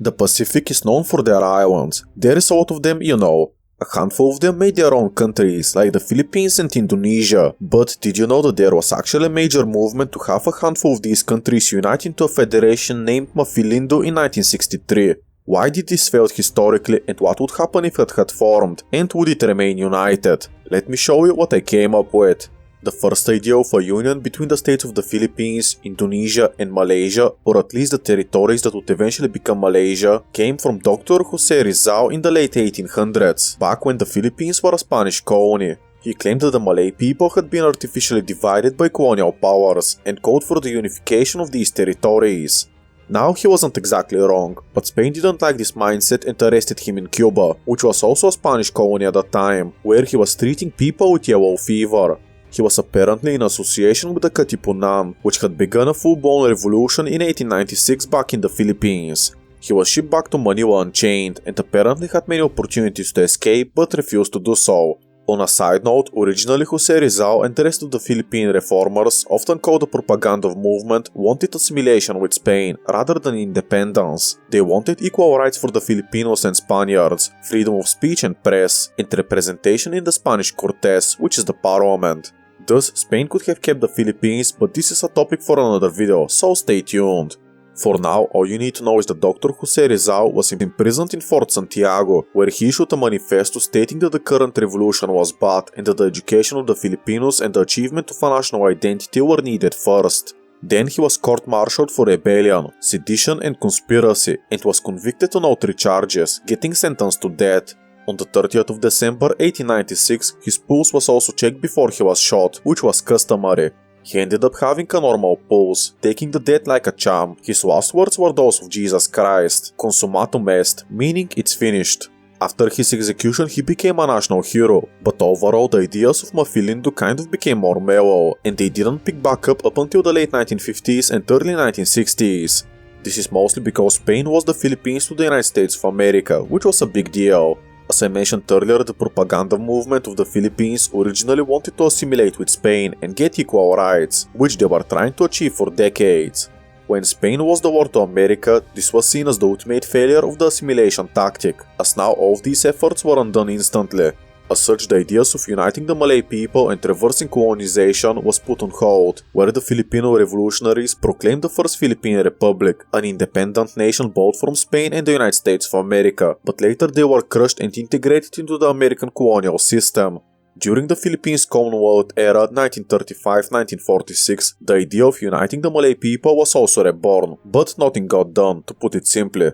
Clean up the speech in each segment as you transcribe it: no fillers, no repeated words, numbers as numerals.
The Pacific is known for their islands. There is a lot of them, you know. A handful of them made their own countries, like the Philippines and Indonesia. But did you know that there was actually a major movement to have a handful of these countries unite into a federation named Maphilindo in 1963? Why did this fail historically, and what would happen if it had formed, and would it remain united? Let me show you what I came up with. The first idea of a union between the states of the Philippines, Indonesia and Malaysia, or at least the territories that would eventually become Malaysia, came from Dr. Jose Rizal in the late 1800s, back when the Philippines were a Spanish colony. He claimed that the Malay people had been artificially divided by colonial powers and called for the unification of these territories. Now, he wasn't exactly wrong, but Spain didn't like this mindset and arrested him in Cuba, which was also a Spanish colony at the time, where he was treating people with yellow fever. He was apparently in association with the Katipunan, which had begun a full-blown revolution in 1896 back in the Philippines. He was shipped back to Manila unchained, and apparently had many opportunities to escape but refused to do so. On a side note, originally Jose Rizal and the rest of the Philippine reformers, often called the propaganda movement, wanted assimilation with Spain rather than independence. They wanted equal rights for the Filipinos and Spaniards, freedom of speech and press, and representation in the Spanish Cortes, which is the parliament. Thus, Spain could have kept the Philippines, but this is a topic for another video, so stay tuned. For now, all you need to know is that Dr. Jose Rizal was imprisoned in Fort Santiago, where he issued a manifesto stating that the current revolution was bad and that the education of the Filipinos and the achievement of a national identity were needed first. Then he was court-martialed for rebellion, sedition and conspiracy, and was convicted on all 3 charges, getting sentenced to death. On the 30th of December 1896, his pulse was also checked before he was shot, which was customary. He ended up having a normal pulse, taking the death like a champ. His last words were those of Jesus Christ, "Consummatum est," meaning it's finished. After his execution, he became a national hero, but overall the ideas of Maphilindo kind of became more mellow, and they didn't pick back up until the late 1950s and early 1960s. This is mostly because Spain lost the Philippines to the United States of America, which was a big deal. As I mentioned earlier, the propaganda movement of the Philippines originally wanted to assimilate with Spain and get equal rights, which they were trying to achieve for decades. When Spain lost the war to America, this was seen as the ultimate failure of the assimilation tactic, as now all of these efforts were undone instantly. As such, the ideas of uniting the Malay people and reversing colonization was put on hold, where the Filipino revolutionaries proclaimed the First Philippine Republic, an independent nation both from Spain and the United States of America, but later they were crushed and integrated into the American colonial system. During the Philippines Commonwealth era 1935-1946, the idea of uniting the Malay people was also reborn, but nothing got done, to put it simply.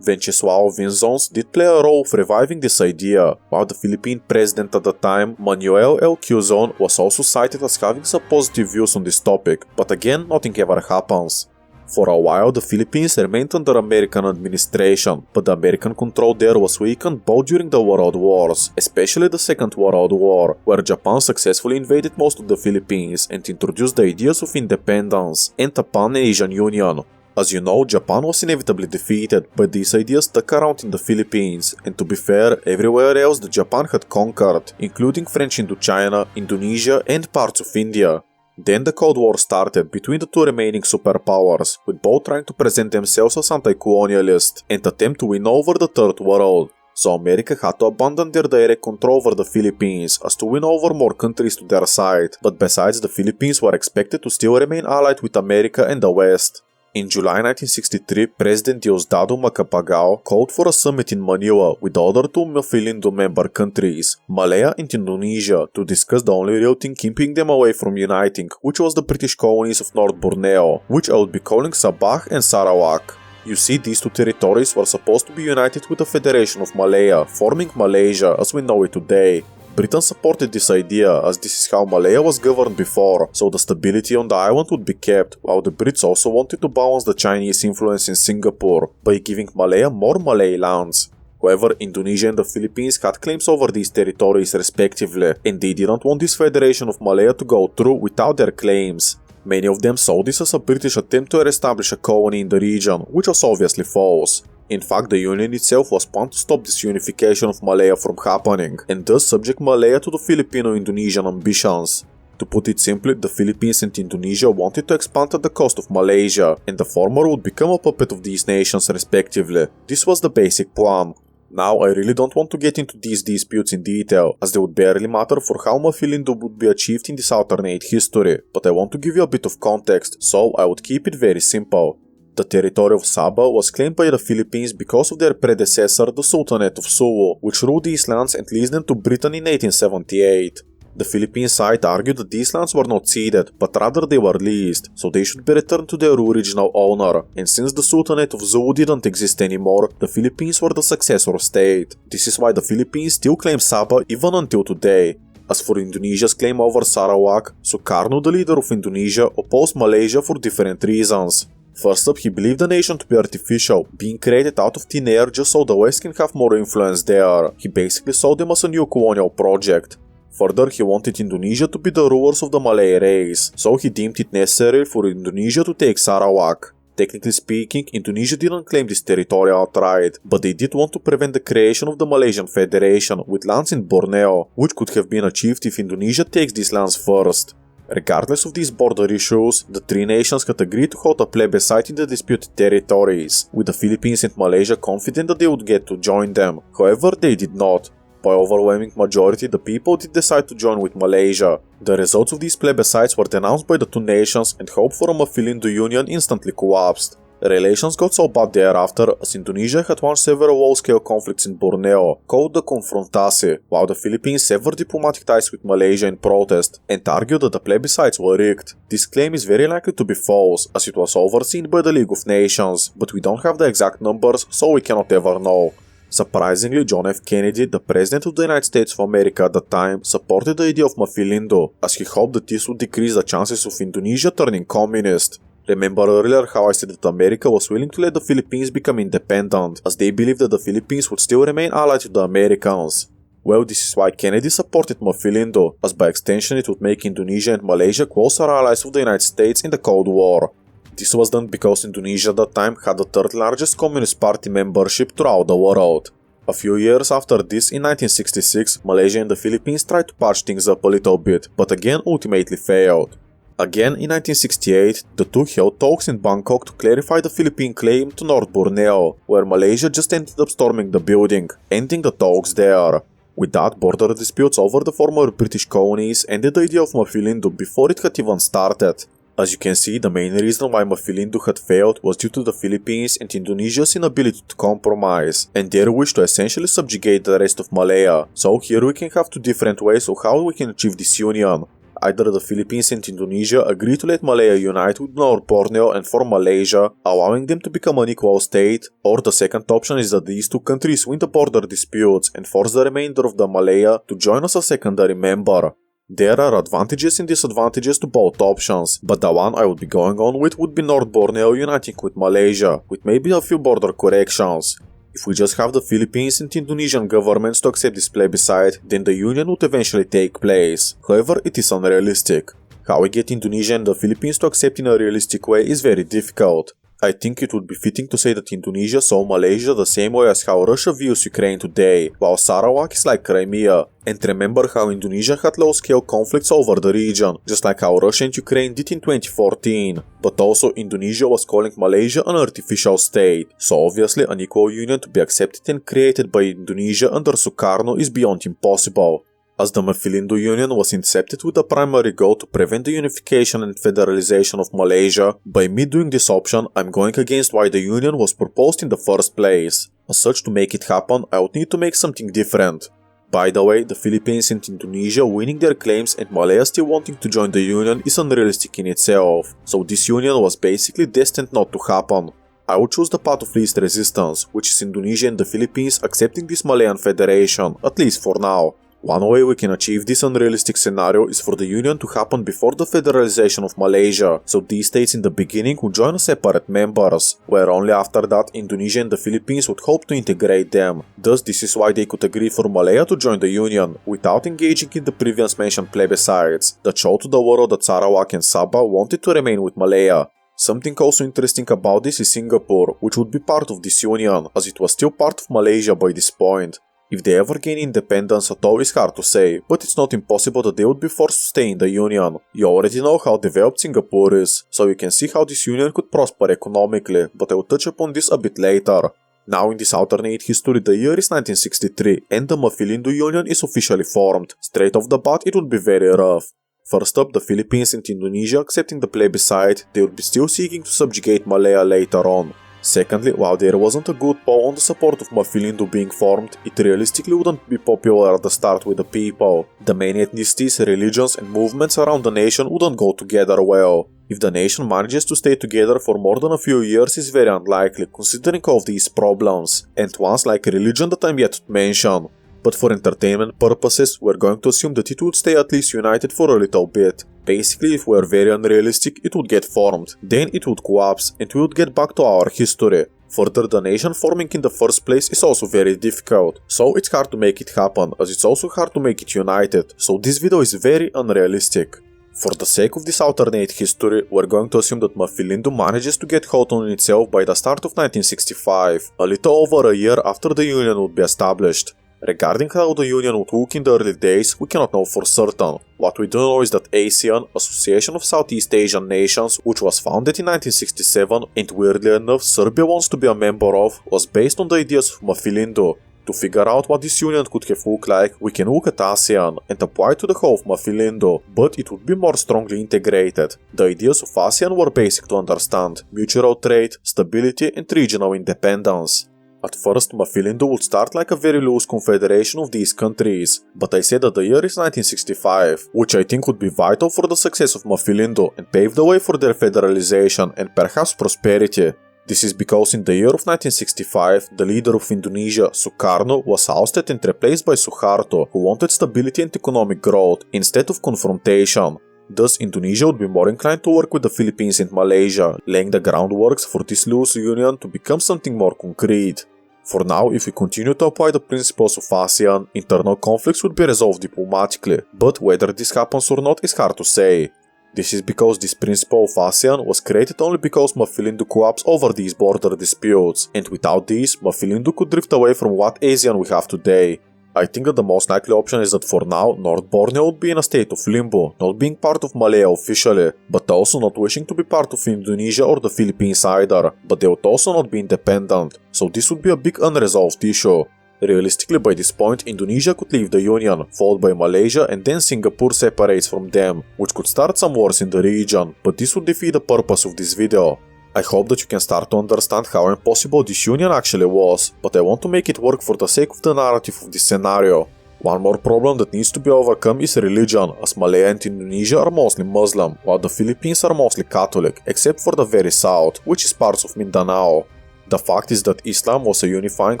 Venceslao Vinzons did play a role of reviving this idea, while the Philippine president at the time, Manuel L. Quezon, was also cited as having some positive views on this topic, but again, nothing ever happens. For a while, the Philippines remained under American administration, but the American control there was weakened both during the World Wars, especially the Second World War, where Japan successfully invaded most of the Philippines and introduced the ideas of independence and a Pan-Asian Union. As you know, Japan was inevitably defeated, but these ideas stuck around in the Philippines, and to be fair, everywhere else that Japan had conquered, including French Indochina, Indonesia and parts of India. Then the Cold War started between the 2 remaining superpowers, with both trying to present themselves as anti-colonialist and attempt to win over the Third World. So America had to abandon their direct control over the Philippines as to win over more countries to their side, but besides, the Philippines were expected to still remain allied with America and the West. In July 1963, President Diosdado Macapagal called for a summit in Manila with the other 2 Maphilindo member countries, Malaya and Indonesia, to discuss the only real thing keeping them away from uniting, which was the British colonies of North Borneo, which I would be calling Sabah and Sarawak. You see, these 2 territories were supposed to be united with a federation of Malaya, forming Malaysia as we know it today. Britain supported this idea, as this is how Malaya was governed before, so the stability on the island would be kept, while the Brits also wanted to balance the Chinese influence in Singapore by giving Malaya more Malay lands. However, Indonesia and the Philippines had claims over these territories respectively, and they didn't want this Federation of Malaya to go through without their claims. Many of them saw this as a British attempt to establish a colony in the region, which was obviously false. In fact, the union itself was planned to stop this unification of Malaya from happening, and thus subject Malaya to the Filipino-Indonesian ambitions. To put it simply, the Philippines and Indonesia wanted to expand at the cost of Malaysia, and the former would become a puppet of these nations respectively. This was the basic plan. Now, I really don't want to get into these disputes in detail, as they would barely matter for how Maphilindo would be achieved in this alternate history, but I want to give you a bit of context, so I would keep it very simple. The territory of Sabah was claimed by the Philippines because of their predecessor, the Sultanate of Sulu, which ruled these lands and leased them to Britain in 1878. The Philippine side argued that these lands were not ceded, but rather they were leased, so they should be returned to their original owner, and since the Sultanate of Sulu didn't exist anymore, the Philippines were the successor state. This is why the Philippines still claim Sabah even until today. As for Indonesia's claim over Sarawak, Sukarno, the leader of Indonesia, opposed Malaysia for different reasons. First up, he believed the nation to be artificial, being created out of thin air just so the West can have more influence there. He basically saw them as a new colonial project. Further, he wanted Indonesia to be the rulers of the Malay race, so he deemed it necessary for Indonesia to take Sarawak. Technically speaking, Indonesia didn't claim this territory outright, but they did want to prevent the creation of the Malaysian Federation with lands in Borneo, which could have been achieved if Indonesia takes these lands first. Regardless of these border issues, the three nations had agreed to hold a plebiscite in the disputed territories, with the Philippines and Malaysia confident that they would get to join them. However, they did not. By overwhelming majority, the people did decide to join with Malaysia. The results of these plebiscites were denounced by the two nations, and hope for a Maphilindo union instantly collapsed. Relations got so bad thereafter, as Indonesia had launched several whole-scale conflicts in Borneo, called the Konfrontasi, while the Philippines severed diplomatic ties with Malaysia in protest, and argued that the plebiscites were rigged. This claim is very likely to be false, as it was overseen by the League of Nations, but we don't have the exact numbers, so we cannot ever know. Surprisingly, John F. Kennedy, the President of the United States of America at the time, supported the idea of Maphilindo, as he hoped that this would decrease the chances of Indonesia turning communist. Remember earlier how I said that America was willing to let the Philippines become independent, as they believed that the Philippines would still remain allied to the Americans? Well, this is why Kennedy supported Maphilindo, as by extension it would make Indonesia and Malaysia closer allies of the United States in the Cold War. This was done because Indonesia at that time had the third largest Communist Party membership throughout the world. A few years after this, in 1966, Malaysia and the Philippines tried to patch things up a little bit, but again ultimately failed. Again, in 1968, the two held talks in Bangkok to clarify the Philippine claim to North Borneo, where Malaysia just ended up storming the building, ending the talks there. With that, border disputes over the former British colonies ended the idea of Maphilindo before it had even started. As you can see, the main reason why Maphilindo had failed was due to the Philippines and Indonesia's inability to compromise, and their wish to essentially subjugate the rest of Malaya. So here we can have two different ways of how we can achieve this union. Either the Philippines and Indonesia agree to let Malaya unite with North Borneo and form Malaysia, allowing them to become an equal state, or the second option is that these two countries win the border disputes and force the remainder of the Malaya to join as a secondary member. There are advantages and disadvantages to both options, but the one I would be going on with would be North Borneo uniting with Malaysia, with maybe a few border corrections. If we just have the Philippines and Indonesian governments to accept this plebiscite, then the union would eventually take place. However, it is unrealistic. How we get Indonesia and the Philippines to accept in a realistic way is very difficult. I think it would be fitting to say that Indonesia saw Malaysia the same way as how Russia views Ukraine today, while Sarawak is like Crimea. And remember how Indonesia had low-scale conflicts over the region, just like how Russia and Ukraine did in 2014. But also Indonesia was calling Malaysia an artificial state, so obviously an equal union to be accepted and created by Indonesia under Sukarno is beyond impossible. As the Maphilindo Union was incepted with the primary goal to prevent the unification and federalization of Malaysia, by me doing this option, I'm going against why the union was proposed in the first place. As such, to make it happen, I would need to make something different. By the way, the Philippines and Indonesia winning their claims and Malaya still wanting to join the union is unrealistic in itself, so this union was basically destined not to happen. I would choose the path of least resistance, which is Indonesia and the Philippines accepting this Malayan federation, at least for now. One way we can achieve this unrealistic scenario is for the union to happen before the federalization of Malaysia, so these states in the beginning would join as separate members, where only after that Indonesia and the Philippines would hope to integrate them. Thus, this is why they could agree for Malaya to join the union, without engaging in the previous mentioned plebiscites, that showed to the world that Sarawak and Sabah wanted to remain with Malaya. Something also interesting about this is Singapore, which would be part of this union, as it was still part of Malaysia by this point. If they ever gain independence at all is hard to say, but it's not impossible that they would be forced to stay in the Union. You already know how developed Singapore is, so you can see how this union could prosper economically, but I will touch upon this a bit later. Now in this alternate history the year is 1963 and the Maphilindo Union is officially formed. Straight off the bat it would be very rough. First up, the Philippines and Indonesia accepting the plebiscite, they would be still seeking to subjugate Malaya later on. Secondly, while there wasn't a good poll on the support of Maphilindo being formed, it realistically wouldn't be popular at the start with the people. The main ethnicities, religions and movements around the nation wouldn't go together well. If the nation manages to stay together for more than a few years is very unlikely considering all of these problems, and ones like religion that I'm yet to mention. But for entertainment purposes, we're going to assume that it would stay at least united for a little bit. Basically, if we're very unrealistic, it would get formed, then it would collapse, and we would get back to our history. Further, the nation forming in the first place is also very difficult, so it's hard to make it happen, as it's also hard to make it united, so this video is very unrealistic. For the sake of this alternate history, we're going to assume that Maphilindo manages to get hot on itself by the start of 1965, a little over a year after the union would be established. Regarding how the union would look in the early days, we cannot know for certain. What we do know is that ASEAN, Association of Southeast Asian Nations, which was founded in 1967 and weirdly enough Serbia wants to be a member of, was based on the ideas of Maphilindo. To figure out what this union could have looked like, we can look at ASEAN and apply it to the whole of Maphilindo, but it would be more strongly integrated. The ideas of ASEAN were basic to understand: mutual trade, stability and regional independence. At first, Maphilindo would start like a very loose confederation of these countries, but I said that the year is 1965, which I think would be vital for the success of Maphilindo and pave the way for their federalization and perhaps prosperity. This is because in the year of 1965, the leader of Indonesia, Sukarno, was ousted and replaced by Suharto, who wanted stability and economic growth instead of confrontation. Thus, Indonesia would be more inclined to work with the Philippines and Malaysia, laying the groundworks for this loose union to become something more concrete. For now, if we continue to apply the principles of ASEAN, internal conflicts would be resolved diplomatically, but whether this happens or not is hard to say. This is because this principle of ASEAN was created only because Maphilindo collapsed over these border disputes, and without these, Maphilindo could drift away from what ASEAN we have today. I think that the most likely option is that for now, North Borneo would be in a state of limbo, not being part of Malaya officially, but also not wishing to be part of Indonesia or the Philippines either, but they would also not be independent, so this would be a big unresolved issue. Realistically, by this point, Indonesia could leave the Union, followed by Malaysia, and then Singapore separates from them, which could start some wars in the region, but this would defeat the purpose of this video. I hope that you can start to understand how impossible this union actually was, but I want to make it work for the sake of the narrative of this scenario. One more problem that needs to be overcome is religion, as Malaya and Indonesia are mostly Muslim, while the Philippines are mostly Catholic, except for the very south, which is parts of Mindanao. The fact is that Islam was a unifying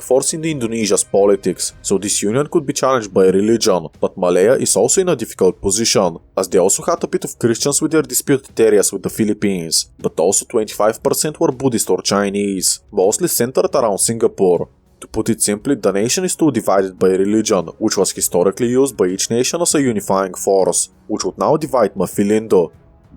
force in Indonesia's politics, so this union could be challenged by religion, but Malaya is also in a difficult position, as they also had a bit of Christians with their disputed areas with the Philippines, but also 25% were Buddhist or Chinese, mostly centered around Singapore. To put it simply, the nation is still divided by religion, which was historically used by each nation as a unifying force, which would now divide Maphilindo.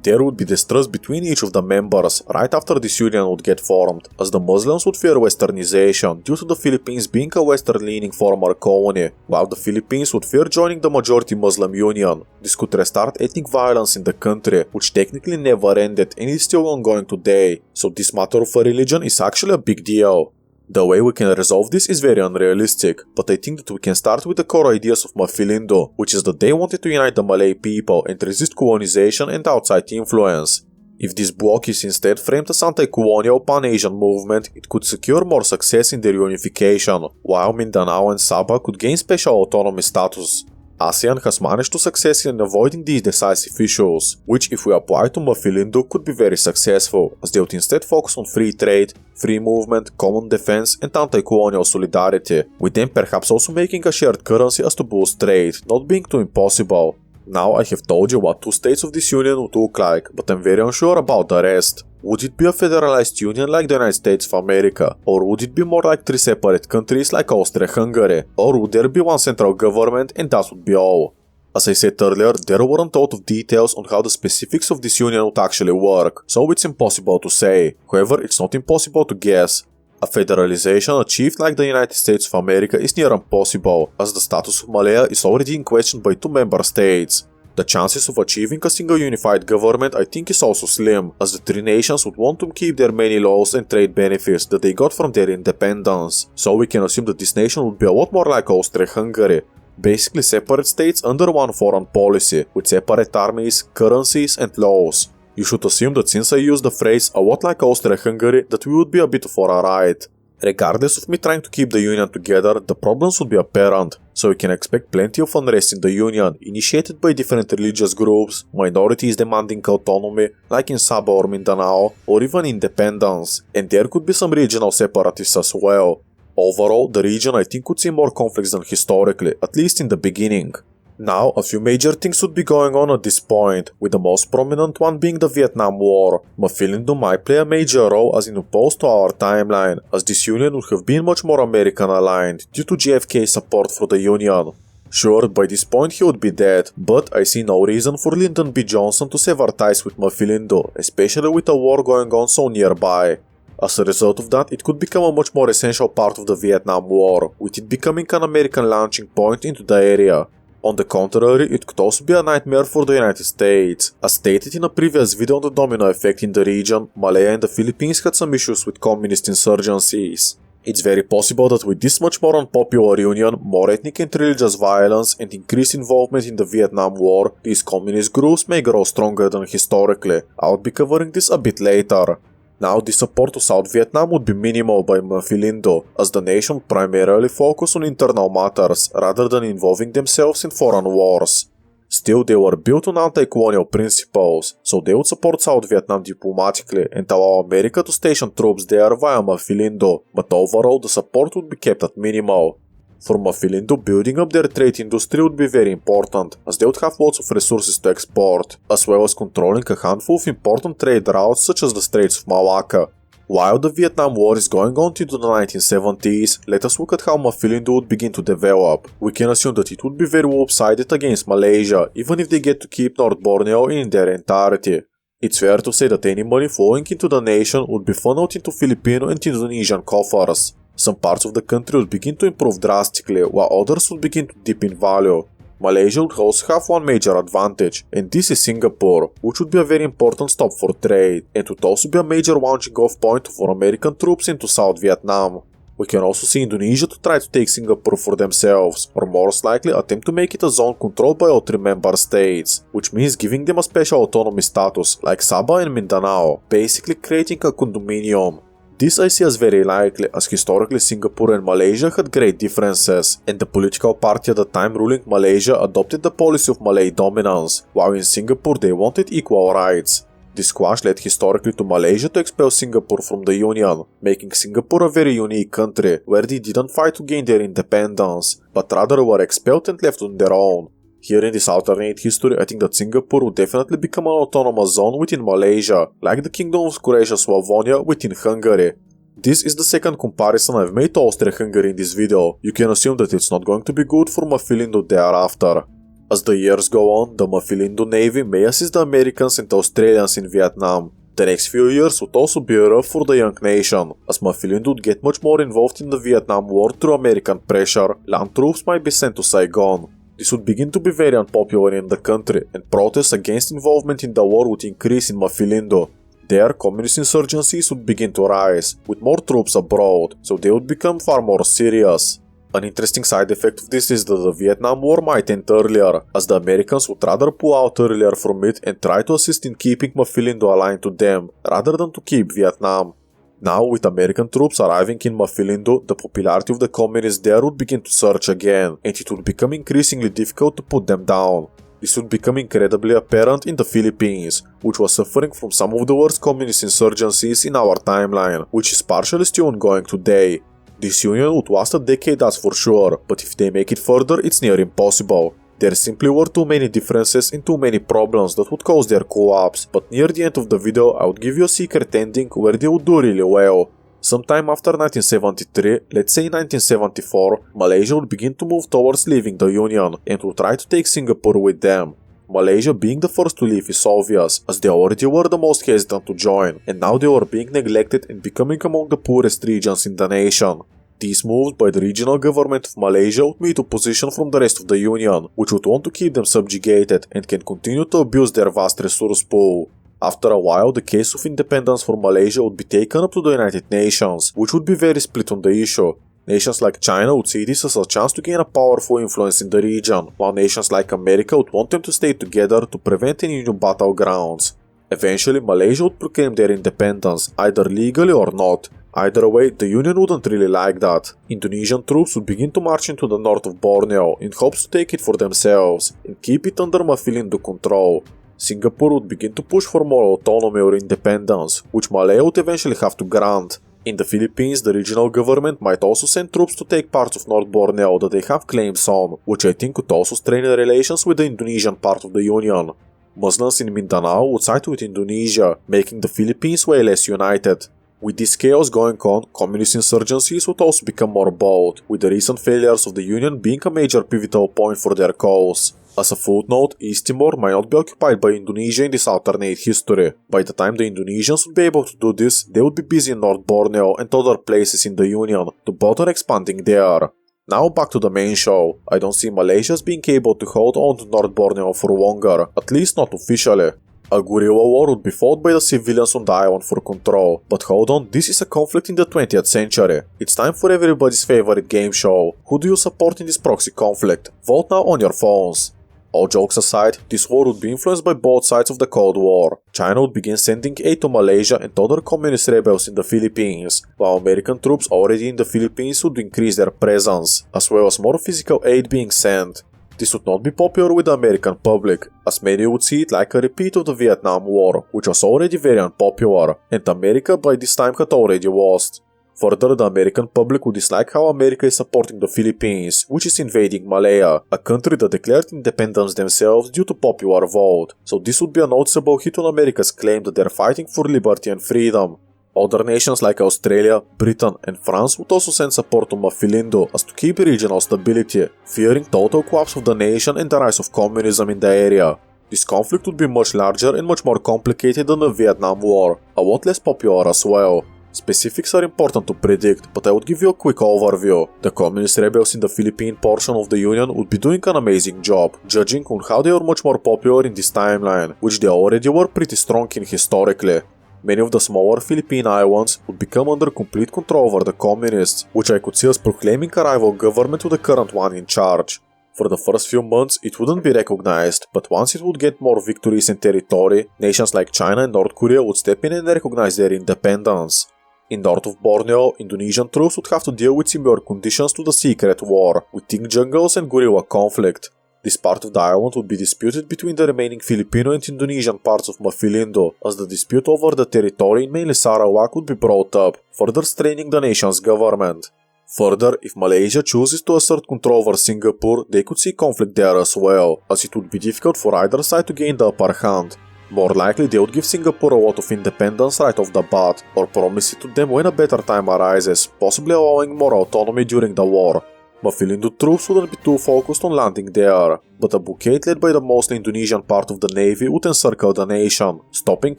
There would be distrust between each of the members right after this union would get formed, as the Muslims would fear westernization due to the Philippines being a western-leaning former colony, while the Philippines would fear joining the majority Muslim union. This could restart ethnic violence in the country, which technically never ended and is still ongoing today, so this matter of religion is actually a big deal. The way we can resolve this is very unrealistic, but I think that we can start with the core ideas of Maphilindo, which is that they wanted to unite the Malay people and resist colonization and outside influence. If this bloc is instead framed as anti-colonial pan-Asian movement, it could secure more success in their unification, while Mindanao and Sabah could gain special autonomy status. ASEAN has managed to succeed in avoiding these decisive issues, which if we apply to Maphilindo could be very successful, as they would instead focus on free trade, free movement, common defense and anti-colonial solidarity, with them perhaps also making a shared currency as to boost trade, not being too impossible. Now I have told you what two states of this union would look like, but I'm very unsure about the rest. Would it be a federalized union like the United States of America, or would it be more like three separate countries like Austria-Hungary, or would there be one central government and that would be all? As I said earlier, there weren't a lot of details on how the specifics of this union would actually work, so it's impossible to say. However, it's not impossible to guess. A federalization achieved like the United States of America is near impossible, as the status of Malaya is already in question by 2 member states. The chances of achieving a single unified government I think is also slim, as the 3 nations would want to keep their many laws and trade benefits that they got from their independence, so we can assume that this nation would be a lot more like Austria-Hungary. Basically separate states under one foreign policy, with separate armies, currencies and laws. You should assume that since I used the phrase a lot like Austria-Hungary, that we would be a bit for a ride. Regardless of me trying to keep the union together, the problems would be apparent, so we can expect plenty of unrest in the union, initiated by different religious groups, minorities demanding autonomy, like in Sabah or Mindanao, or even independence, and there could be some regional separatists as well. Overall, the region I think could see more conflicts than historically, at least in the beginning. Now, a few major things would be going on at this point, with the most prominent one being the Vietnam War. Maphilindo might play a major role as in opposed to our timeline, as this union would have been much more American aligned, due to JFK's support for the union. Sure, by this point he would be dead, but I see no reason for Lyndon B. Johnson to sever ties with Maphilindo, especially with a war going on so nearby. As a result of that, it could become a much more essential part of the Vietnam War, with it becoming an American launching point into the area. On the contrary, it could also be a nightmare for the United States. As stated in a previous video on the domino effect in the region, Malaya and the Philippines had some issues with communist insurgencies. It's very possible that with this much more unpopular union, more ethnic and religious violence, and increased involvement in the Vietnam War, these communist groups may grow stronger than historically. I'll be covering this a bit later. Now, the support to South Vietnam would be minimal by Maphilindo, as the nation would primarily focus on internal matters rather than involving themselves in foreign wars. Still, they were built on anti-colonial principles, so they would support South Vietnam diplomatically and allow America to station troops there via Maphilindo, but overall the support would be kept at minimal. For Maphilindo, building up their trade industry would be very important, as they would have lots of resources to export, as well as controlling a handful of important trade routes such as the Straits of Malacca. While the Vietnam War is going on into the 1970s, let us look at how Maphilindo would begin to develop. We can assume that it would be very lopsided against Malaysia, even if they get to keep North Borneo in their entirety. It's fair to say that any money flowing into the nation would be funneled into Filipino and Indonesian coffers. Some parts of the country would begin to improve drastically, while others would begin to dip in value. Malaysia would also have one major advantage, and this is Singapore, which would be a very important stop for trade, and would also be a major launching off point for American troops into South Vietnam. We can also see Indonesia to try to take Singapore for themselves, or most likely attempt to make it a zone controlled by all 3 member states, which means giving them a special autonomy status like Sabah and Mindanao, basically creating a condominium. This I see as very likely, as historically Singapore and Malaysia had great differences, and the political party at the time ruling Malaysia adopted the policy of Malay dominance, while in Singapore they wanted equal rights. This clash led historically to Malaysia to expel Singapore from the Union, making Singapore a very unique country, where they didn't fight to gain their independence, but rather were expelled and left on their own. Here in this alternate history, I think that Singapore would definitely become an autonomous zone within Malaysia, like the Kingdom of Croatia-Slavonia within Hungary. This is the second comparison I've made to Austria-Hungary in this video. You can assume that it's not going to be good for Maphilindo thereafter. As the years go on, the Maphilindo Navy may assist the Americans and Australians in Vietnam. The next few years would also be rough for the young nation, as Maphilindo would get much more involved in the Vietnam War through American pressure. Land troops might be sent to Saigon. This would begin to be very unpopular in the country, and protests against involvement in the war would increase in Maphilindo. There, communist insurgencies would begin to rise, with more troops abroad, so they would become far more serious. An interesting side effect of this is that the Vietnam War might end earlier, as the Americans would rather pull out earlier from it and try to assist in keeping Maphilindo aligned to them, rather than to keep Vietnam. Now, with American troops arriving in Maphilindo, the popularity of the communists there would begin to surge again, and it would become increasingly difficult to put them down. This would become incredibly apparent in the Philippines, which was suffering from some of the worst communist insurgencies in our timeline, which is partially still ongoing today. This union would last a decade, that's for sure, but if they make it further, it's near impossible. There simply were too many differences and too many problems that would cause their collapse, but near the end of the video I would give you a secret ending where they would do really well. Sometime after 1973, let's say 1974, Malaysia would begin to move towards leaving the Union and would try to take Singapore with them. Malaysia being the first to leave is obvious, as they already were the most hesitant to join, and now they were being neglected and becoming among the poorest regions in the nation. These moves by the regional government of Malaysia would meet opposition from the rest of the Union, which would want to keep them subjugated and can continue to abuse their vast resource pool. After a while, the case of independence for Malaysia would be taken up to the United Nations, which would be very split on the issue. Nations like China would see this as a chance to gain a powerful influence in the region, while nations like America would want them to stay together to prevent any new battlegrounds. Eventually, Malaysia would proclaim their independence, either legally or not. Either way, the Union wouldn't really like that. Indonesian troops would begin to march into the north of Borneo in hopes to take it for themselves and keep it under Maphilindo control. Singapore would begin to push for more autonomy or independence, which Malaya would eventually have to grant. In the Philippines, the regional government might also send troops to take parts of North Borneo that they have claims on, which I think could also strain the relations with the Indonesian part of the Union. Muslims in Mindanao would side with Indonesia, making the Philippines way less united. With this chaos going on, communist insurgencies would also become more bold, with the recent failures of the Union being a major pivotal point for their cause. As a footnote, East Timor might not be occupied by Indonesia in this alternate history. By the time the Indonesians would be able to do this, they would be busy in North Borneo and other places in the Union to bother expanding there. Now back to the main show. I don't see Malaysia as being able to hold on to North Borneo for longer, at least not officially. A guerrilla war would be fought by the civilians on the island for control, but hold on, this is a conflict in the 20th century. It's time for everybody's favorite game show. Who do you support in this proxy conflict? Vote now on your phones. All jokes aside, this war would be influenced by both sides of the Cold War. China would begin sending aid to Malaysia and other communist rebels in the Philippines, while American troops already in the Philippines would increase their presence, as well as more physical aid being sent. This would not be popular with the American public, as many would see it like a repeat of the Vietnam War, which was already very unpopular, and America by this time had already lost. Further, the American public would dislike how America is supporting the Philippines, which is invading Malaya, a country that declared independence themselves due to popular vote, so this would be a noticeable hit on America's claim that they are fighting for liberty and freedom. Other nations like Australia, Britain and France would also send support to Maphilindo as to keep regional stability, fearing total collapse of the nation and the rise of communism in the area. This conflict would be much larger and much more complicated than the Vietnam War, a lot less popular as well. Specifics are important to predict, but I would give you a quick overview. The communist rebels in the Philippine portion of the Union would be doing an amazing job, judging on how they are much more popular in this timeline, which they already were pretty strong in historically. Many of the smaller Philippine islands would become under complete control over the communists, which I could see as proclaiming a rival government to the current one in charge. For the first few months it wouldn't be recognized, but once it would get more victories and territory, nations like China and North Korea would step in and recognize their independence. In north of Borneo, Indonesian troops would have to deal with similar conditions to the Secret War, with thick jungles and guerrilla conflict. This part of the island would be disputed between the remaining Filipino and Indonesian parts of Maphilindo, as the dispute over the territory in mainly Sarawak would be brought up, further straining the nation's government. Further, if Malaysia chooses to assert control over Singapore, they could see conflict there as well, as it would be difficult for either side to gain the upper hand. More likely they would give Singapore a lot of independence right off the bat, or promise it to them when a better time arises, possibly allowing more autonomy during the war. Maphilindo troops wouldn't be too focused on landing there, but a blockade led by the mostly Indonesian part of the navy would encircle the nation, stopping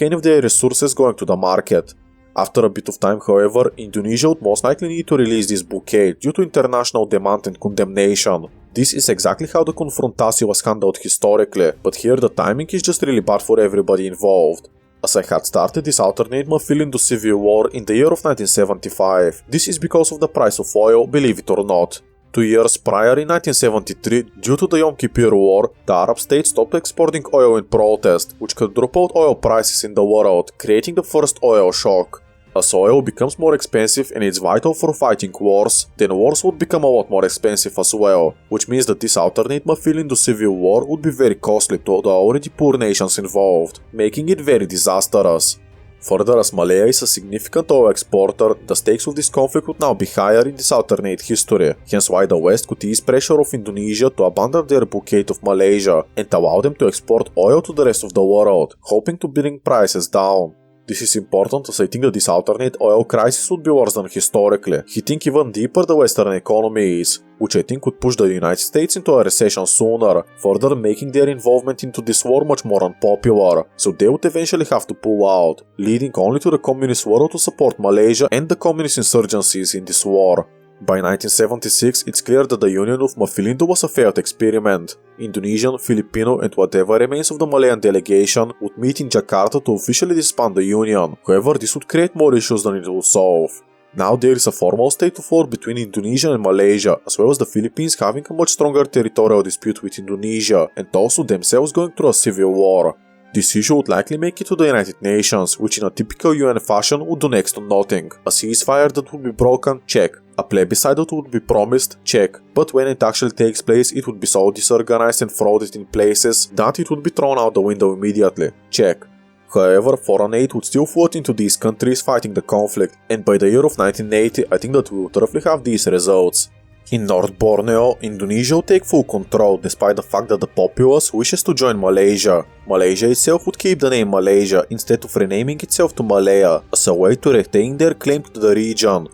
any of their resources going to the market. After a bit of time, however, Indonesia would most likely need to release this blockade due to international demand and condemnation. This is exactly how the confrontation was handled historically, but here the timing is just really bad for everybody involved. As I had started this alternate Maphilindo Civil War in the year of 1975, this is because of the price of oil, believe it or not. 2 years prior, in 1973, due to the Yom Kippur War, the Arab states stopped exporting oil in protest, which could drop out oil prices in the world, creating the first oil shock. As oil becomes more expensive and it's vital for fighting wars, then wars would become a lot more expensive as well, which means that this alternate Maphilindo Civil War would be very costly to the already poor nations involved, making it very disastrous. Further, as Malaya is a significant oil exporter, the stakes of this conflict would now be higher in this alternate history, hence why the West could ease pressure of Indonesia to abandon their blockade of Malaysia and allow them to export oil to the rest of the world, hoping to bring prices down. This is important as I think that this alternate oil crisis would be worse than historically, hitting even deeper the Western economies, which I think would push the United States into a recession sooner, further making their involvement into this war much more unpopular, so they would eventually have to pull out, leading only to the communist world to support Malaysia and the communist insurgencies in this war. By 1976, it's clear that the union of Maphilindo was a failed experiment. Indonesian, Filipino and whatever remains of the Malayan delegation would meet in Jakarta to officially disband the union, however this would create more issues than it would solve. Now there is a formal state of war between Indonesia and Malaysia, as well as the Philippines having a much stronger territorial dispute with Indonesia, and also themselves going through a civil war. This issue would likely make it to the United Nations, which in a typical UN fashion would do next to nothing. A ceasefire that would be broken? Check. A plebiscite that would be promised? Check. But when it actually takes place, it would be so disorganized and frauded in places that it would be thrown out the window immediately? Check. However, foreign aid would still float into these countries fighting the conflict, and by the year of 1980, I think that we would roughly have these results. In North Borneo, Indonesia would take full control despite the fact that the populace wishes to join Malaysia. Malaysia itself would keep the name Malaysia instead of renaming itself to Malaya as a way to retain their claim to the region.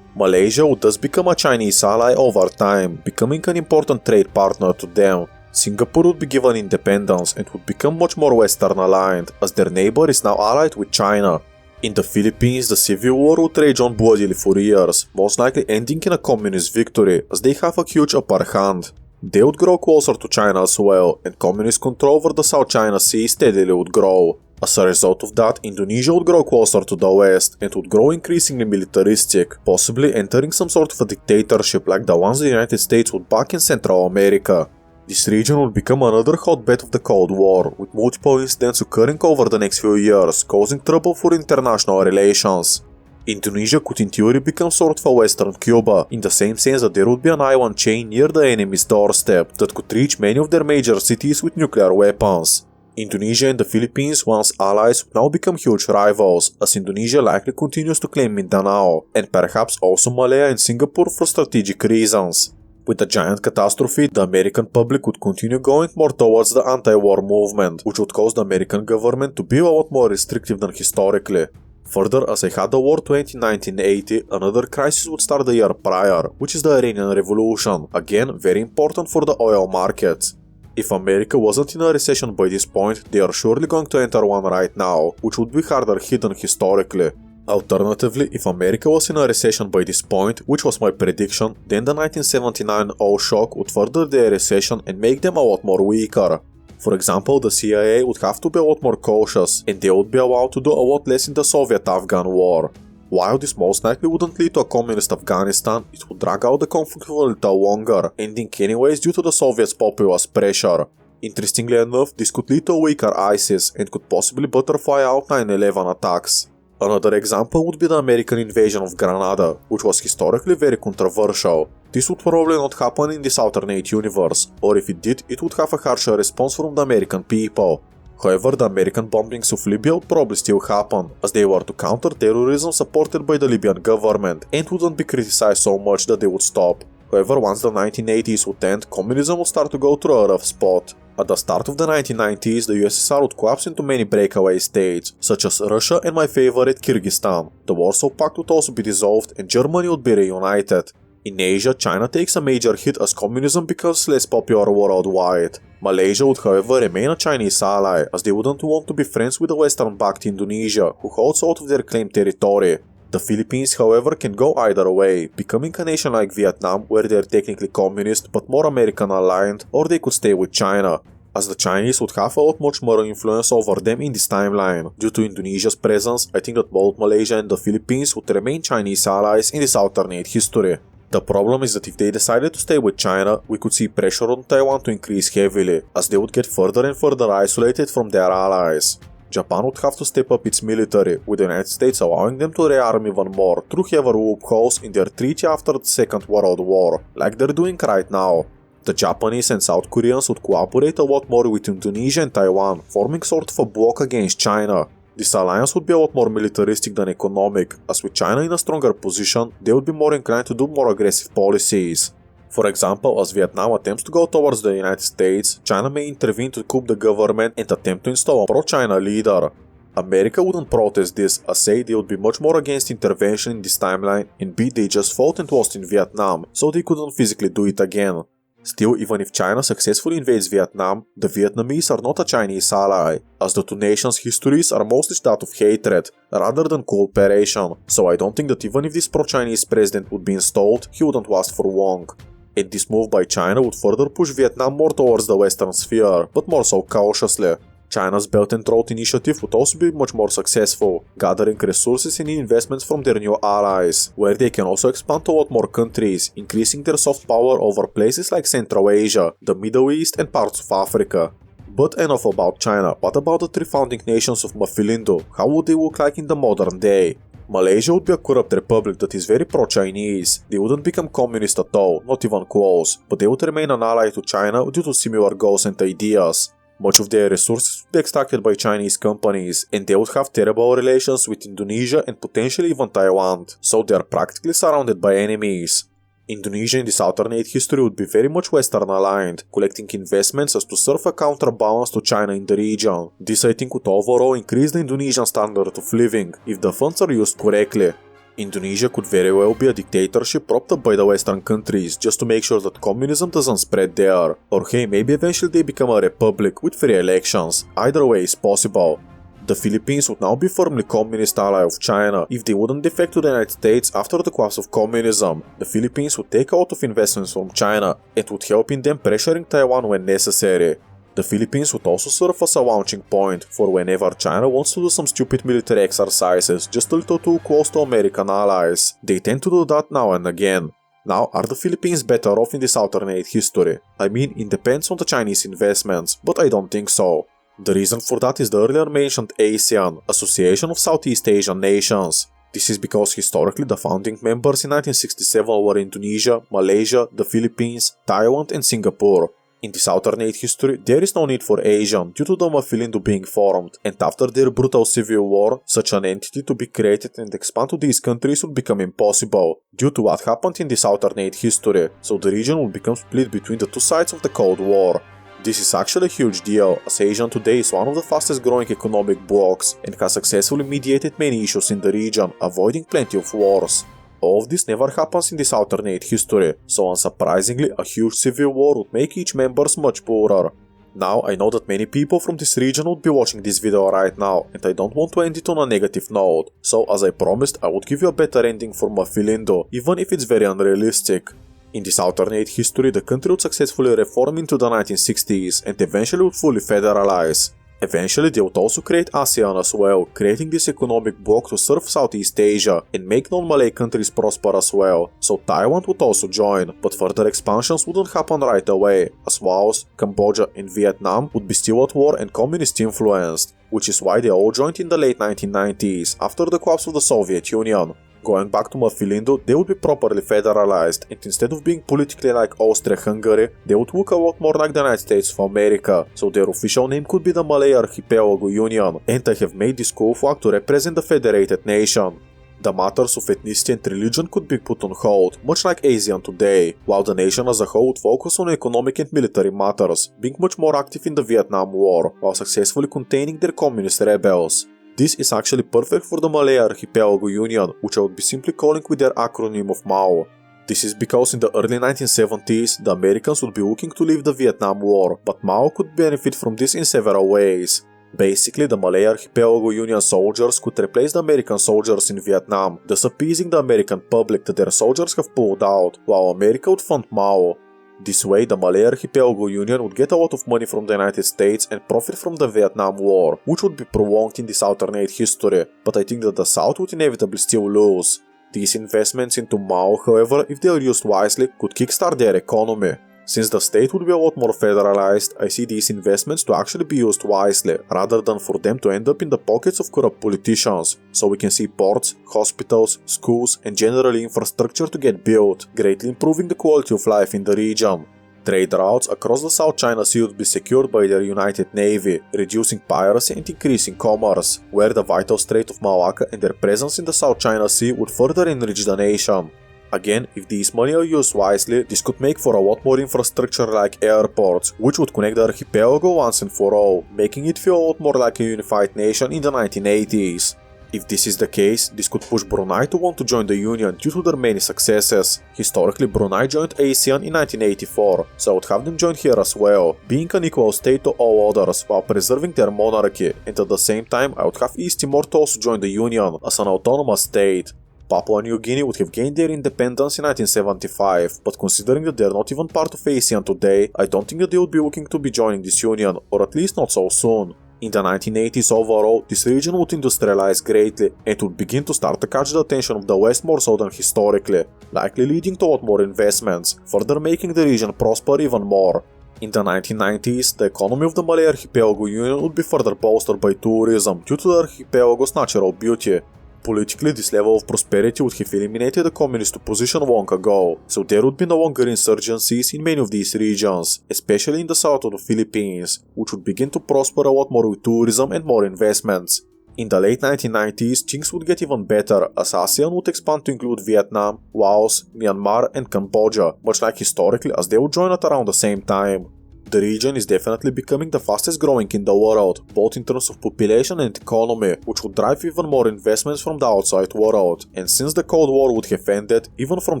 Malaysia would thus become a Chinese ally over time, becoming an important trade partner to them. Singapore would be given independence and would become much more Western aligned, as their neighbor is now allied with China. In the Philippines, the civil war would rage on bloodily for years, most likely ending in a communist victory, as they have a huge upper hand. They would grow closer to China as well, and communist control over the South China Sea steadily would grow. As a result of that, Indonesia would grow closer to the West, and would grow increasingly militaristic, possibly entering some sort of a dictatorship like the ones the United States would back in Central America. This region would become another hotbed of the Cold War, with multiple incidents occurring over the next few years, causing trouble for international relations. Indonesia could in theory become sort of a Western Cuba, in the same sense that there would be an island chain near the enemy's doorstep that could reach many of their major cities with nuclear weapons. Indonesia and the Philippines, once allies, would now become huge rivals, as Indonesia likely continues to claim Mindanao, and perhaps also Malaya and Singapore for strategic reasons. With the giant catastrophe, the American public would continue going more towards the anti-war movement, which would cause the American government to be a lot more restrictive than historically. Further, as I had the war to end in 1980, another crisis would start the year prior, which is the Iranian Revolution, again very important for the oil markets. If America wasn't in a recession by this point, they are surely going to enter one right now, which would be harder hit than historically. Alternatively, if America was in a recession by this point, which was my prediction, then the 1979 oil shock would further their recession and make them a lot more weaker. For example, the CIA would have to be a lot more cautious, and they would be allowed to do a lot less in the Soviet-Afghan war. While this most likely wouldn't lead to a communist Afghanistan, it would drag out the conflict for a little longer, ending anyways due to the Soviets' populist pressure. Interestingly enough, this could lead to a weaker ISIS and could possibly butterfly out 9/11 attacks. Another example would be the American invasion of Grenada, which was historically very controversial. This would probably not happen in this alternate universe, or if it did, it would have a harsher response from the American people. However, the American bombings of Libya would probably still happen, as they were to counter terrorism supported by the Libyan government, and wouldn't be criticized so much that they would stop. However, once the 1980s would end, communism would start to go through a rough spot. At the start of the 1990s, the USSR would collapse into many breakaway states, such as Russia and my favorite, Kyrgyzstan. The Warsaw Pact would also be dissolved and Germany would be reunited. In Asia, China takes a major hit as communism becomes less popular worldwide. Malaysia would however remain a Chinese ally, as they wouldn't want to be friends with the Western-backed Indonesia, who holds out of their claimed territory. The Philippines, however, can go either way, becoming a nation like Vietnam, where they are technically communist but more American aligned, or they could stay with China, as the Chinese would have a lot much more influence over them in this timeline. Due to Indonesia's presence, I think that both Malaysia and the Philippines would remain Chinese allies in this alternate history. The problem is that if they decided to stay with China, we could see pressure on Taiwan to increase heavily, as they would get further and further isolated from their allies. Japan would have to step up its military, with the United States allowing them to rearm even more through heavy loopholes in their treaty after the Second World War, like they're doing right now. The Japanese and South Koreans would cooperate a lot more with Indonesia and Taiwan, forming sort of a bloc against China. This alliance would be a lot more militaristic than economic, as with China in a stronger position, they would be more inclined to do more aggressive policies. For example, as Vietnam attempts to go towards the United States, China may intervene to coup the government and attempt to install a pro-China leader. America wouldn't protest this, as A, they would be much more against intervention in this timeline, and B, they just fought and lost in Vietnam, so they couldn't physically do it again. Still, even if China successfully invades Vietnam, the Vietnamese are not a Chinese ally, as the two nations' histories are mostly that of hatred, rather than cooperation, so I don't think that even if this pro-Chinese president would be installed, he wouldn't last for long. And this move by China would further push Vietnam more towards the Western sphere, but more so cautiously. China's Belt and Road Initiative would also be much more successful, gathering resources and investments from their new allies, where they can also expand to a lot more countries, increasing their soft power over places like Central Asia, the Middle East and parts of Africa. But enough about China, what about the three founding nations of Maphilindo? How would they look like in the modern day? Malaysia would be a corrupt republic that is very pro-Chinese. They wouldn't become communist at all, not even close, but they would remain an ally to China due to similar goals and ideas. Much of their resources would be extracted by Chinese companies, and they would have terrible relations with Indonesia and potentially even Taiwan, so they are practically surrounded by enemies. Indonesia in this alternate history would be very much Western aligned, collecting investments as to serve a counterbalance to China in the region. This I think would overall increase the Indonesian standard of living, if the funds are used correctly. Indonesia could very well be a dictatorship propped up by the Western countries just to make sure that communism doesn't spread there. Or hey, maybe eventually they become a republic with free elections. Either way is possible. The Philippines would now be firmly communist ally of China if they wouldn't defect to the United States after the collapse of communism. The Philippines would take a lot of investments from China and would help in them pressuring Taiwan when necessary. The Philippines would also serve as a launching point for whenever China wants to do some stupid military exercises just a little too close to American allies. They tend to do that now and again. Now, are the Philippines better off in this alternate history? I mean, it depends on the Chinese investments, but I don't think so. The reason for that is the earlier mentioned ASEAN, Association of Southeast Asian Nations. This is because historically the founding members in 1967 were Indonesia, Malaysia, the Philippines, Taiwan and Singapore. In this alternate history, there is no need for Asian due to the Maphilindo being formed, and after their brutal civil war, such an entity to be created and expand to these countries would become impossible, due to what happened in this alternate history, so the region would become split between the two sides of the Cold War. This is actually a huge deal, as Asia today is one of the fastest growing economic blocs, and has successfully mediated many issues in the region, avoiding plenty of wars. All of this never happens in this alternate history, so unsurprisingly a huge civil war would make each member much poorer. Now, I know that many people from this region would be watching this video right now, and I don't want to end it on a negative note, so as I promised I would give you a better ending for Maphilindo, even if it's very unrealistic. In this alternate history, the country would successfully reform into the 1960s and eventually would fully federalize. Eventually, they would also create ASEAN as well, creating this economic bloc to serve Southeast Asia and make non-Malay countries prosper as well, so Taiwan would also join, but further expansions wouldn't happen right away, as Laos, Cambodia and Vietnam would be still at war and communist influenced, which is why they all joined in the late 1990s, after the collapse of the Soviet Union. Going back to Maphilindo, they would be properly federalized, and instead of being politically like Austria-Hungary, they would look a lot more like the United States of America, so their official name could be the Malay Archipelago Union, and I have made this cool flag to represent the federated nation. The matters of ethnicity and religion could be put on hold, much like ASEAN today, while the nation as a whole would focus on economic and military matters, being much more active in the Vietnam War, while successfully containing their communist rebels. This is actually perfect for the Malay Archipelago Union, which I would be simply calling with their acronym of MAO. This is because in the early 1970s, the Americans would be looking to leave the Vietnam War, but MAO could benefit from this in several ways. Basically, the Malay Archipelago Union soldiers could replace the American soldiers in Vietnam, thus appeasing the American public that their soldiers have pulled out, while America would fund MAO. This way, the Malay Archipelago Union would get a lot of money from the United States and profit from the Vietnam War, which would be prolonged in this alternate history, but I think that the South would inevitably still lose. These investments into Mao, however, if they are used wisely, could kickstart their economy. Since the state would be a lot more federalized, I see these investments to actually be used wisely, rather than for them to end up in the pockets of corrupt politicians, so we can see ports, hospitals, schools and generally infrastructure to get built, greatly improving the quality of life in the region. Trade routes across the South China Sea would be secured by their United Navy, reducing piracy and increasing commerce, where the vital Strait of Malacca and their presence in the South China Sea would further enrich the nation. Again, if this money are used wisely, this could make for a lot more infrastructure like airports, which would connect the archipelago once and for all, making it feel a lot more like a unified nation in the 1980s. If this is the case, this could push Brunei to want to join the Union due to their many successes. Historically, Brunei joined ASEAN in 1984, so I would have them join here as well, being an equal state to all others while preserving their monarchy, and at the same time I would have East Timor to also join the Union as an autonomous state. Papua New Guinea would have gained their independence in 1975, but considering that they are not even part of ASEAN today, I don't think that they would be looking to be joining this union, or at least not so soon. In the 1980s overall, this region would industrialize greatly and would begin to start to catch the attention of the West more so than historically, likely leading to a lot more investments, further making the region prosper even more. In the 1990s, the economy of the Malay Archipelago Union would be further bolstered by tourism due to the archipelago's natural beauty. Politically, this level of prosperity would have eliminated the communist opposition long ago, so there would be no longer insurgencies in many of these regions, especially in the south of the Philippines, which would begin to prosper a lot more with tourism and more investments. In the late 1990s, things would get even better as ASEAN would expand to include Vietnam, Laos, Myanmar and Cambodia, much like historically as they would join at around the same time. The region is definitely becoming the fastest growing in the world, both in terms of population and economy, which would drive even more investments from the outside world, and since the Cold War would have ended, even from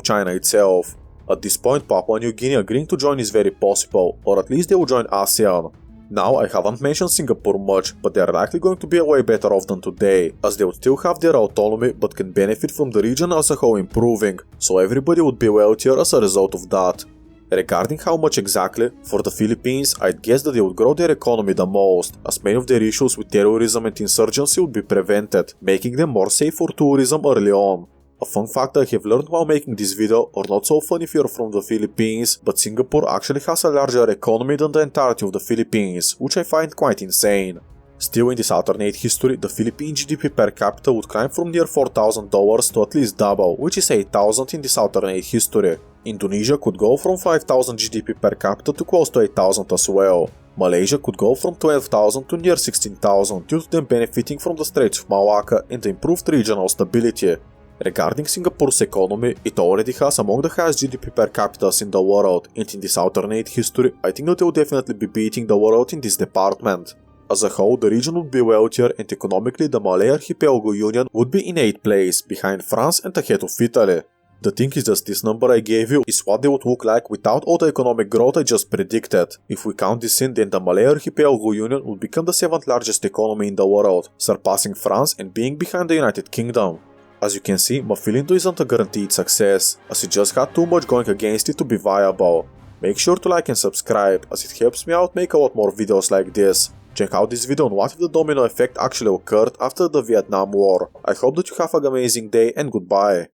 China itself. At this point, Papua New Guinea agreeing to join is very possible, or at least they will join ASEAN. Now, I haven't mentioned Singapore much, but they are likely going to be a way better off than today, as they would still have their autonomy but can benefit from the region as a whole improving, so everybody would be wealthier as a result of that. Regarding how much exactly, for the Philippines, I'd guess that they would grow their economy the most, as many of their issues with terrorism and insurgency would be prevented, making them more safe for tourism early on. A fun fact I have learned while making this video, or not so fun if you're from the Philippines, but Singapore actually has a larger economy than the entirety of the Philippines, which I find quite insane. Still in this alternate history, the Philippine GDP per capita would climb from near $4,000 to at least double, which is $8,000 in this alternate history. Indonesia could go from 5,000 GDP per capita to close to 8,000 as well. Malaysia could go from 12,000 to near 16,000 due to them benefiting from the Straits of Malacca and the improved regional stability. Regarding Singapore's economy, it already has among the highest GDP per capita in the world, and in this alternate history, I think that they will definitely be beating the world in this department. As a whole, the region would be wealthier and economically the Malay Archipelago Union would be in 8th place, behind France and ahead of Italy. The thing is that this number I gave you is what they would look like without all the economic growth I just predicted. If we count this in, then the Malay Archipelago Union would become the 7th largest economy in the world, surpassing France and being behind the United Kingdom. As you can see, Maphilindo isn't a guaranteed success, as it just had too much going against it to be viable. Make sure to like and subscribe, as it helps me out make a lot more videos like this. Check out this video on what if the domino effect actually occurred after the Vietnam War. I hope that you have an amazing day and goodbye.